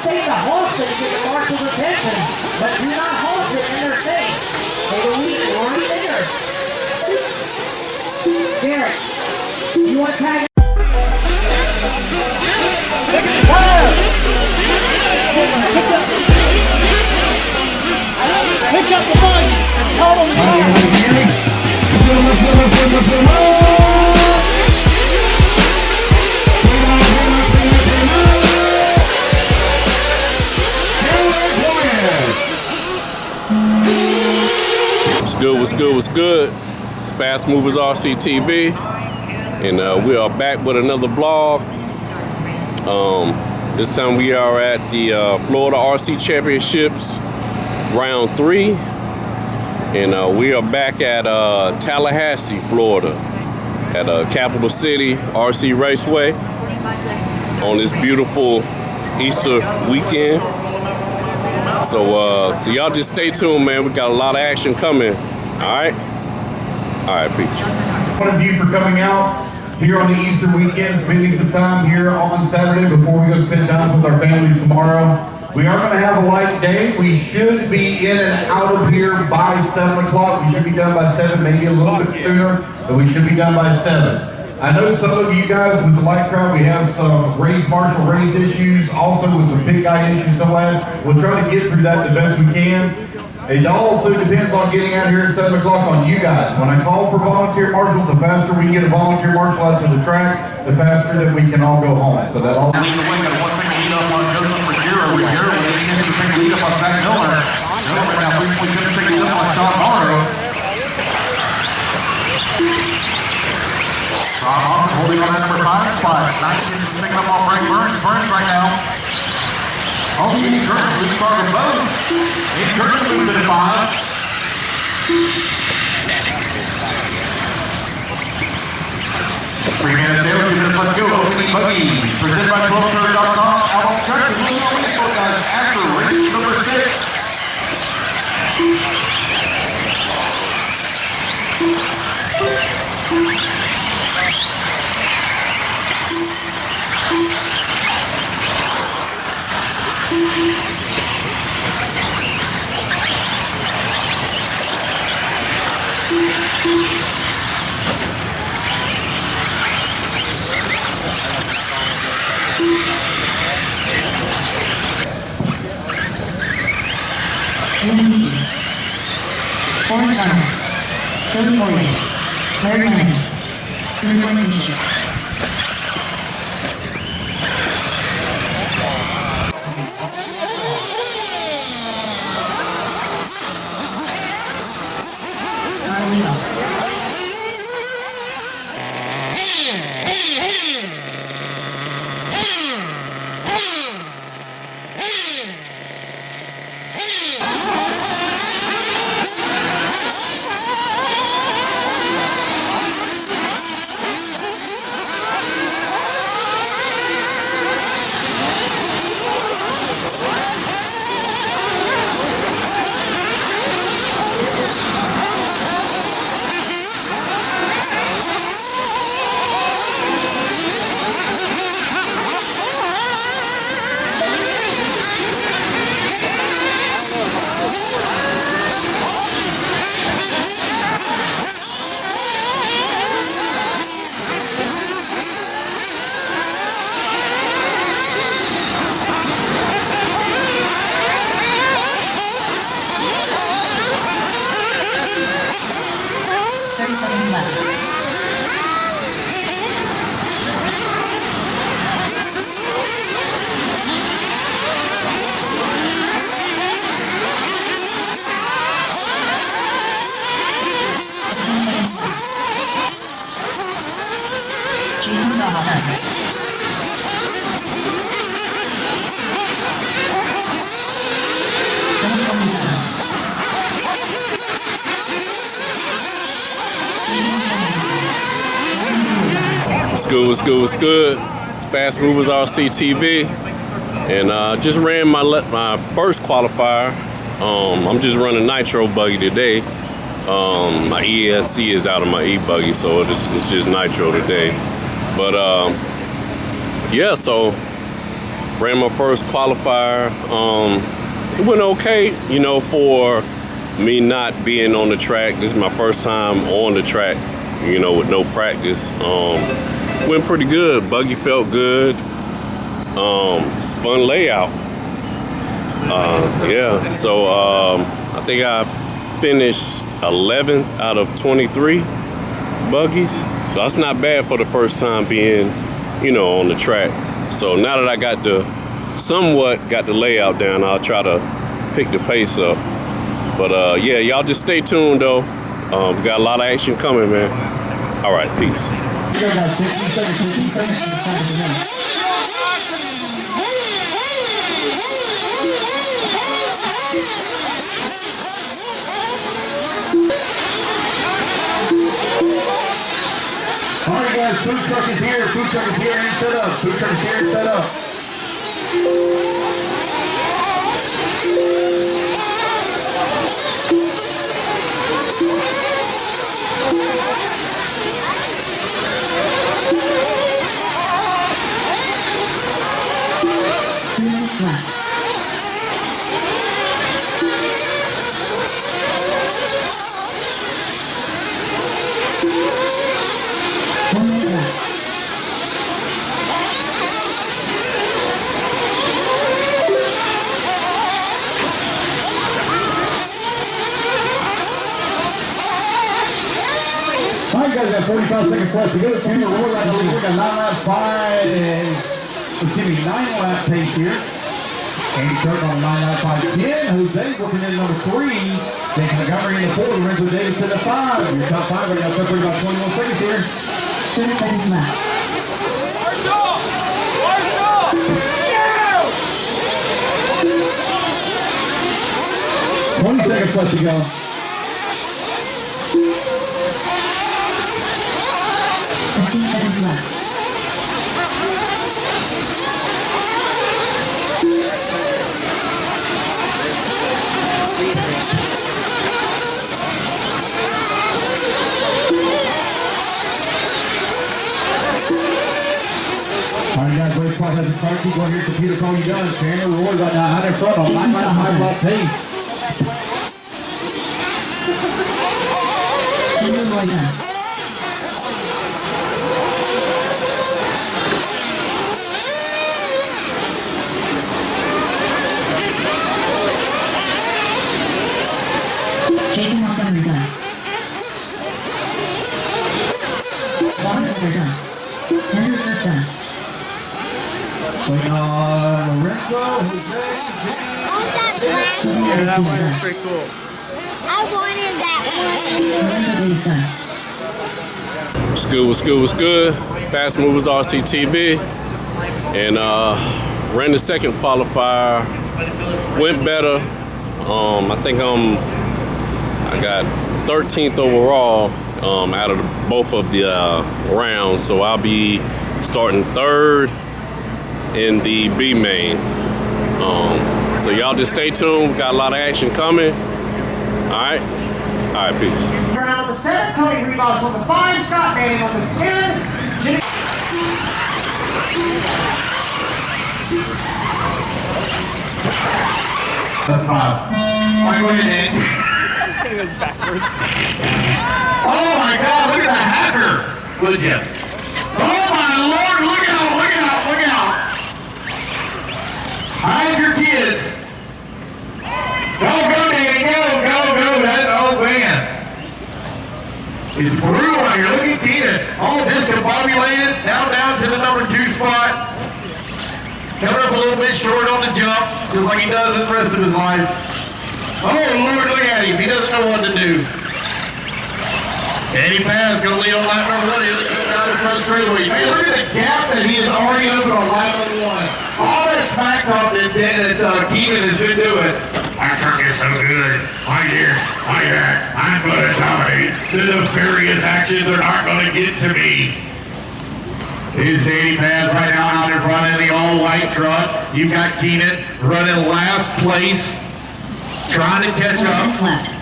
take the horse and get the marshal's attention, but do not halt it in their face. Take a week or a finger. Garrett, you want to tag? Pick up the bug and call them What's good? It's Fast Movers RCTV, and we are back with another vlog. This time we are at the Florida RC Championships round 3, and we are back at Tallahassee, Florida, at Capital City RC Raceway on this beautiful Easter weekend. So y'all just stay tuned, man. We got a lot of action coming. All right, peace. One of you for coming out here on the Easter weekend, spending some time here on Saturday before we go spend time with our families tomorrow. We are going to have a light day. We should be in and out of here by 7 o'clock. We should be done by 7, maybe a little bit sooner, but we should be done by 7. I know some of you guys with the light crowd, we have some marshal race issues, also with some big guy issues to have. We'll try to get through that the best we can. It also depends on getting out here at 7 o'clock on you guys. When I call for volunteer marshals, the faster we can get a volunteer marshal out to the track, the faster that we can all go home. So that all. Holding on that number 5 spot. 19 picking up off Frank Burns. Burns right now. Oh, he turns to start them both. He turns to the 5. 3 minutes there. 2 minutes left to go. Opening buggy. Presented by 1230.com. Album check. After race number 6. What's good? It's Fast Movers RCTV, and just ran my first qualifier. I'm just running nitro buggy today. My ESC is out of my e-buggy, so it's just nitro today. But yeah, so ran my first qualifier. It went okay, you know, for me not being on the track. This is my first time on the track, you know, with no practice. Went pretty good. Buggy felt good. It's a fun layout. Yeah, so I think I finished 11th out of 23 buggies. So that's not bad for the first time being, you know, on the track. So now that I got the layout down, I'll try to pick the pace up. But yeah, y'all just stay tuned though. We got a lot of action coming, man. All right, peace. All right, guys, food truck is here, and set up. Food truck is here and set up. All right, guys, got 45 seconds left to go. We're right now. We got 9 lap pace here. Andy Kirk on 9 lap 5-10. Jose working in number 3. Then Montgomery in the 4. Lorenzo Davis in the 5. Your top 5 right now separated about 21 seconds here. 30 seconds left. 20 seconds left to go. 15 seconds left. All right, guys, race clock has a start. Keep going here. Computer call you done. Tanner Roy right now out in front on 9 lap pace. Jason Montgomery done. Water done. Henderson done. Waiting on Lorenzo, Jose, Yeah, that one was pretty cool. I wanted that one. What's good, what's good, what's good? Fast Movers RCTV. And ran the second qualifier. Went better. I think I got 13th overall out of both of the rounds. So I'll be starting 3rd in the B main. So y'all just stay tuned. Got a lot of action coming. All right, peace. Brown on the 7, Tony Ribas on the 5, Scott Manning on the 10, Jimmy. That's 5. All right, go ahead, Danny. Oh my God, look at the hacker. Good, Jeff. Oh my Lord, look out, look out, look out. Hide your kids. Go, Danny, go. That's, oh man. It's brutal out here. Look at Keenan. All discombobulated. Now down to the number 2 spot. Coming up a little bit short on the jump, just like he does the rest of his life. Oh Lord, look at him. He doesn't know what to do. Eddie Paz going to lead on lap number 1. He's going down the front straightaway. Man, look at the gap that he has already opened on lap number 1. All that smack talk that Keenan has been doing. My truck is so good. My year, my back. I'm going to dominate. The nefarious actions are not going to get to me. Here's Danny Paz right now out in front of the all-white truck. You've got Keenan running last place, trying to catch up. Left.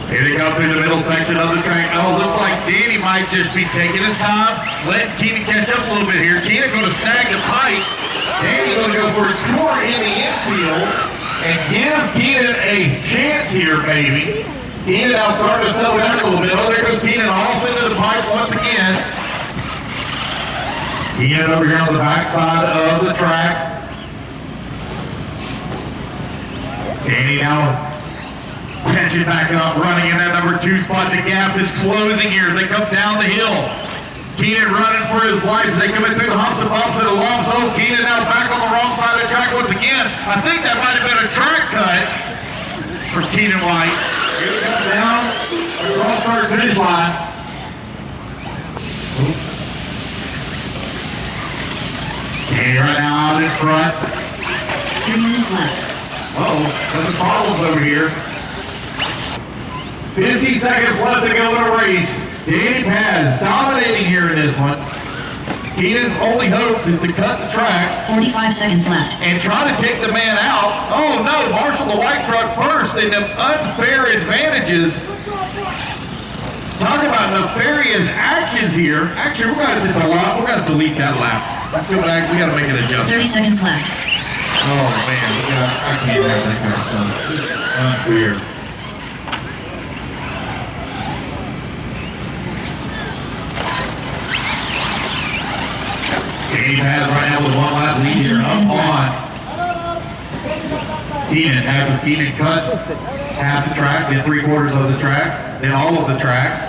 Here they go through the middle section of the track. Oh, looks like Dani might just be taking his time, letting Keenan catch up a little bit here. Keenan going to snag the pipe. Dani going to go for a tour in the infield and give Keenan a chance here, maybe. Keenan now starting to settle down a little bit. Oh, there goes Keenan off into the pipe once again. Keenan over here on the backside of the track. Dani now catching back up, running in that number 2 spot. The gap is closing here as they come down the hill. Keenan running for his life as they come in through the humps and bumps and along. So Keenan now back on the wrong side of the track once again. I think that might have been a track cut for Keenan White. Here we come down across start finish line. Keenan right now out in front. 3 minutes left. Uh-oh, there's some problems over here. 50 seconds left to go in a race. Dani Paz dominating here in this one. Keenan's only hope is to cut the track 45 seconds left. and try to take the man out. Oh no, Marshall the white truck first and them unfair advantages. Talk about nefarious actions here. Actually, we're going to delete that lap. Let's go back. We got to make an adjustment. 30 seconds left. Oh man, I can't have that kind of stuff. This is unfair. Dani Paz right now with 1 lap lead here up on. Keenan, after Keenan cut half the track, then 3/4 of the track, then all of the track.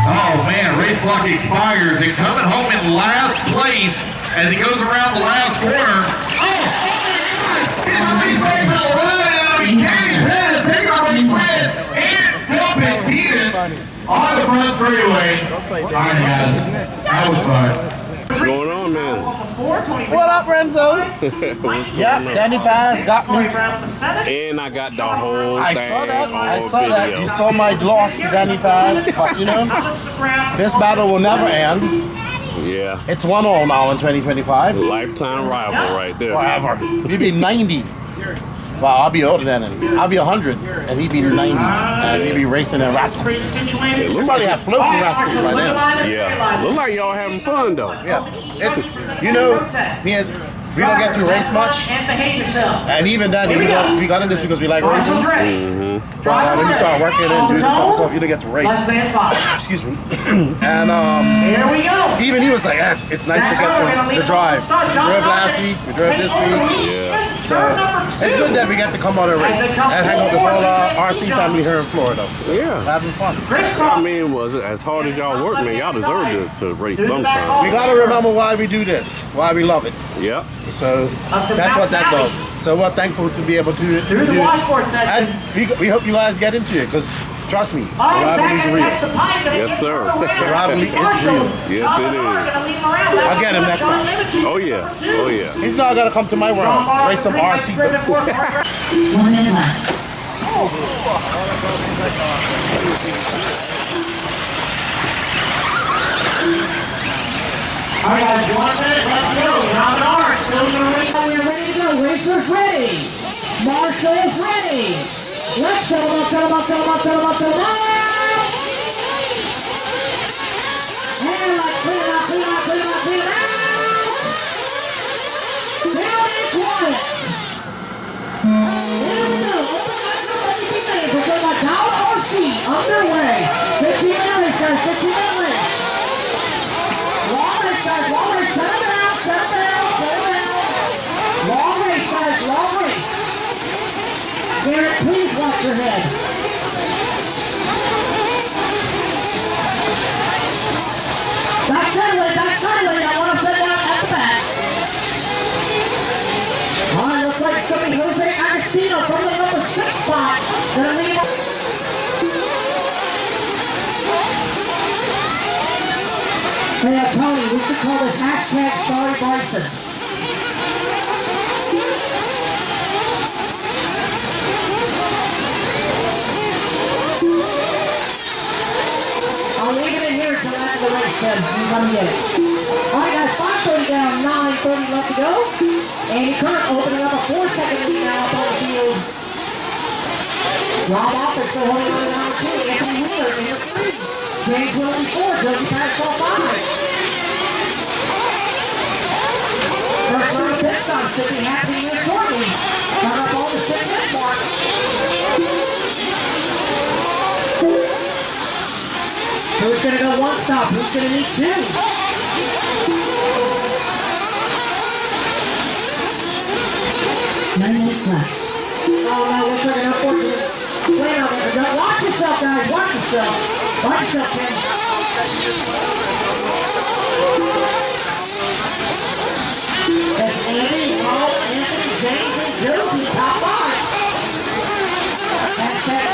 Oh man, race clock expires and coming home in last place as he goes around the last corner. Oh! It's a race win for the run and it'll be Dani Paz taking a race win and dumping Keenan on the front straightaway. Alright guys, that was fun. What's going on, man? What up, Renzo? Yep, Dani Paz got me. And I got the whole I thing saw that. on I saw video. that. You saw my loss to Dani Paz, but you know, this battle will never end. Yeah. It's 1-0 now in 2025. Lifetime rival right there. Forever. He'd be 90. Well, I'll be older than him. I'll be 100, and he'd be 90, and he'd be racing in Rascals. It We look probably like, have floating Rascals right now. yeah. Look like y'all having fun though. Yeah, it's, you know, we don't get to race much, And behave yourself. and even then, we got in this because we like racing. But when you start working and doing this type of stuff, you don't get to race. Less than 5. Excuse me. And Here we go. even he was like, yes, it's nice to get the drive. We drove last week, we drove this week. Yeah. So it's good that we get to come out and race and hang out with all our RC family here in Florida. So Yeah. having fun. I mean, was it as hard as y'all work, man? Y'all deserve to race sometime. We gotta remember why we do this, why we love it. Yeah. So that's what that does. So we're thankful to be able to do Through the it. washboard section. And we hope you guys get into it, because trust me, the Oh, rivalry is second, real. that's the pipe. Yes, sir. The rivalry is real. Yes, it is. I'll get him next time. Oh yeah. Oh yeah. He's not gonna come to my world, race some RC. 1 minute left. All right, guys, 1 minute left to go. John and R still in the race. We're ready to go. Racers ready. Marshall is ready. Let's fill them up, fill them up, fill them up, fill them up, fill them up. And let's clean it up, clean it up, clean it up, clean it up. Down and quiet. There we go. Open up your ready to minutes. We're going to down RC underway. 15-minute race, guys. 15-minute race. Long race, guys, long race, settle down, settle down, settle down. Long race, guys, long race. Garrett, please watch your head. That's sideways, I want to set down at the back. All right, looks like it's going to be Jose Agostino from the number 6 spot. Gonna lead. Hey, Tony, we should call this hashtag Sorry Bison. I'll leave it in here until after the race, Ted. You come get it. All right, guys, 5 30 down, 9:30 left to go. Andy Kurt opening up a 4-second lead now up on the field. Rob Office still holding on to number 2. Anthony Wheeler in the 3. James Willoughby 4. Josie Paddock 5. First round of pit stops should be happening here shortly. Coming up on the 6-minute mark. Who's going to go one stop? Who's going to need 2? 9 minutes left. Oh no, looks like an unfortunate play out there. Watch yourself, guys. Watch yourself. Watch yourself, Ken. That's Andy, Paul, Anthony, James, and Josie, top 5. Hashtag.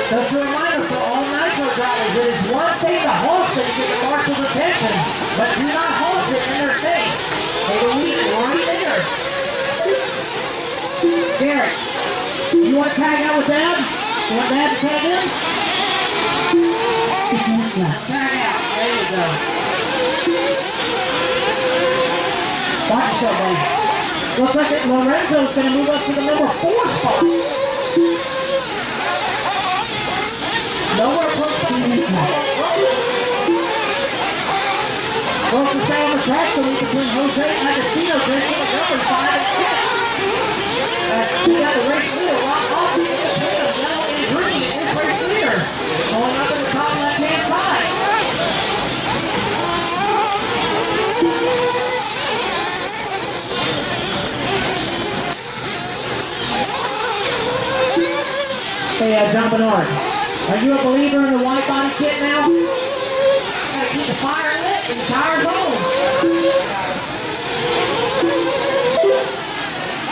Just a reminder for all Nitro drivers, it is one thing to halt it to get the marshal's attention, but do not halt it in their face. Take a week, you're already there. Garrett, you want to tag out with Dad? You want Dad to tag in? 6 minutes left. Tag out. There you go. Watch yourself, buddy. Looks like Lorenzo's going to move up to the number 4 spot. Nowhere close to 2 minutes left. Close to stay on the track so we can bring Jose Agostino to the number 5 and 6. We got the race leader, Rock Hoffman, in the pit of yellow and green is race leader. Going up in the top left-hand side. Hey, jumping on. Are you a believer in the white body kit now? Gotta keep the fire lit and the tires on.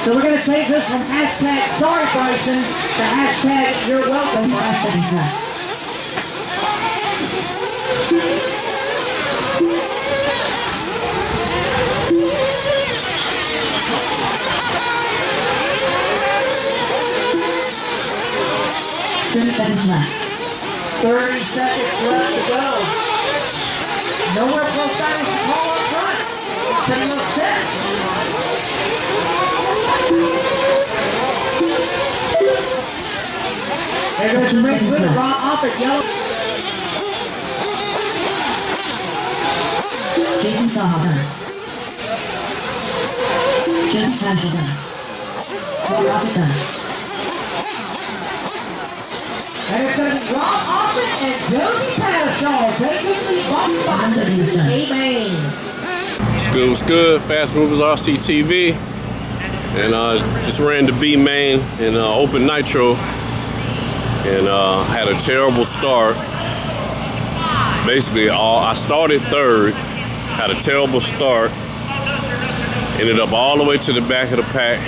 So we're gonna change this from hashtag sorry Bryson to hashtag you're welcome. 5 seconds left. Seconds left. 30 seconds left to go. Nowhere close down to call up front. Setting up set. There goes the race leader, Rob Offit, yellow. Jason Sahaber. Joseph Paddock. Robert Dunn. And it's going to be Rob Offit and Josie Paddock taking the bump by Amen. What's good? Fast Movers RCTV. And just ran the B main in open nitro. And had a terrible start. Basically, I started third, had a terrible start. Ended up all the way to the back of the pack.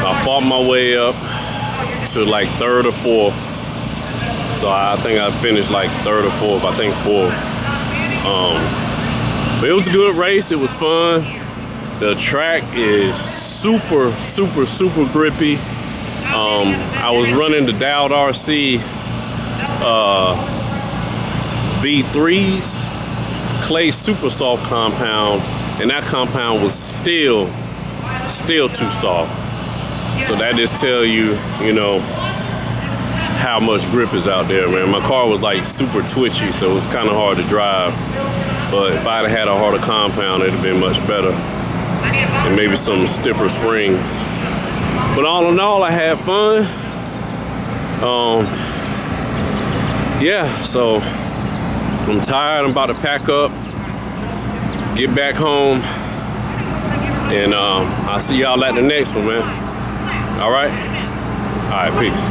I fought my way up to like 3rd or 4th. So I think I finished like 3rd or 4th, I think 4th. But it was a good race, it was fun. The track is super, super, super grippy. I was running the Dowd RC V3s, clay super soft compound, and that compound was still too soft. So that just tell you, you know, how much grip is out there, man. My car was like super twitchy, so it was kind of hard to drive. But if I'd have had a harder compound, it'd have been much better. And maybe some stiffer springs. But all in all, I had fun. Yeah, so I'm tired. I'm about to pack up, get back home, and I'll see y'all at the next one, man. All right, peace.